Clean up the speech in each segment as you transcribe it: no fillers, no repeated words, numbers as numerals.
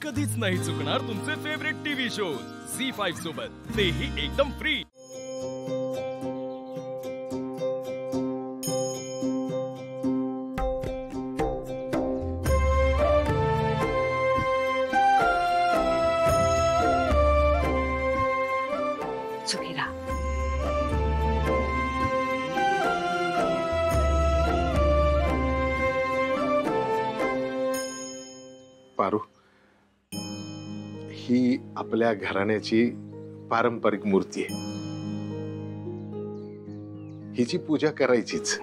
कधीच नाही चुकणार तुमचे फेवरेट टीव्ही शोज झी5 सोबत, तेही एकदम फ्री। सुखीरा पारू, ही आपल्या घराण्याची पारंपरिक मूर्ती आहे। हिची पूजा करायचीच।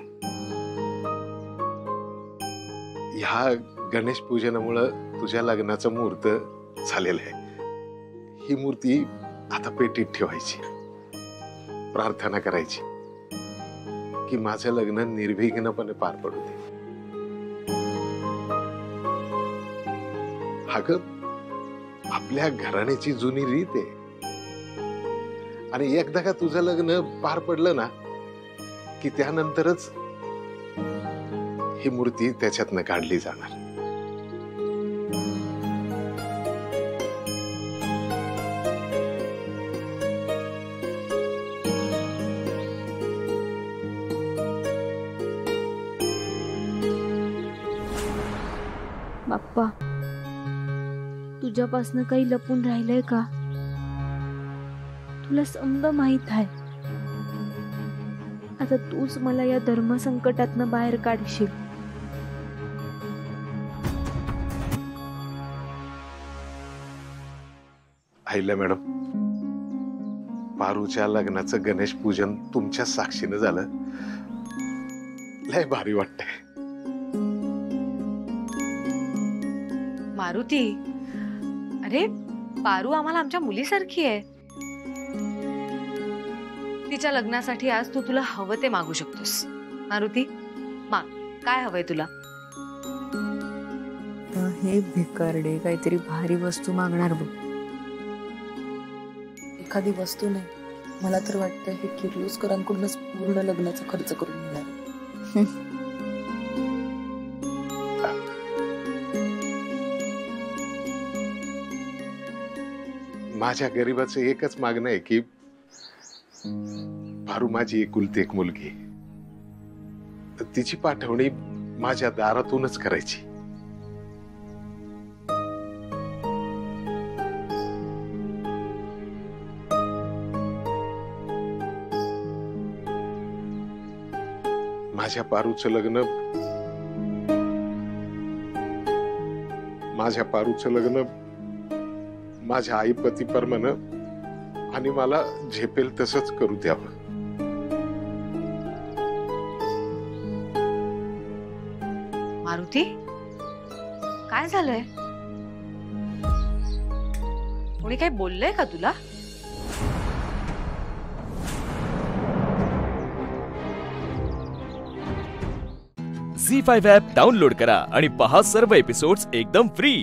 ह्या गणेश पूजनामुळे तुझ्या लग्नाचं मुहूर्त झालेलं आहे। ही मूर्ती आता पेटीत ठेवायची, प्रार्थना करायची की माझं लग्न निर्विघ्नपणे पार पडू दे। अगं, आपल्या घराण्याची जुनी रीत आहे, आणि एकदा का तुझं लग्न पार पडलं ना की त्यानंतरच ही मूर्ती त्याच्यातनं काढली जाणार। बाप्पा, तुझ्यापासनं काही लपून राहिलंय का? तुला समजा माहित आहे, आता तूच मला या धर्मसंकटातनं बाहेर काढशील। आईला मॅडम, पारूच्या लग्नाचं गणेश पूजन तुमच्या साक्षीनं झालं, लय भारी वाटतंय। मारुती, अरे पारू आम्हाला आमच्या मुलीसारखी आहे। तिच्या लग्नासाठी आज तू तुला हवं ते मागू शकतोस। मारुती, माग, काय हवंय तुला? हे भिकारडे काहीतरी भारी वस्तू मागणार बघ। एखादी वस्तू नाही, मला तर वाटतं हे किर्लोस्करांकडूनच पूर्ण लग्नाचा खर्च करून मिळाला। माझ्या गरीबाचं एकच मागणं आहे की पारू माझी एकुलती एक मुलगी, तिची पाठवणी माझ्या दारातूनच करायची। माझ्या पारूचं लग्न माझ्या आई पती परमानं आणि मला झेपेल तसंच करू द्यावं। मारुती, काय झालंय? कोणी काही बोललंय का तुला? झी5 ॲप डाउनलोड करा आणि पहा सर्व एपिसोड्स एकदम फ्री।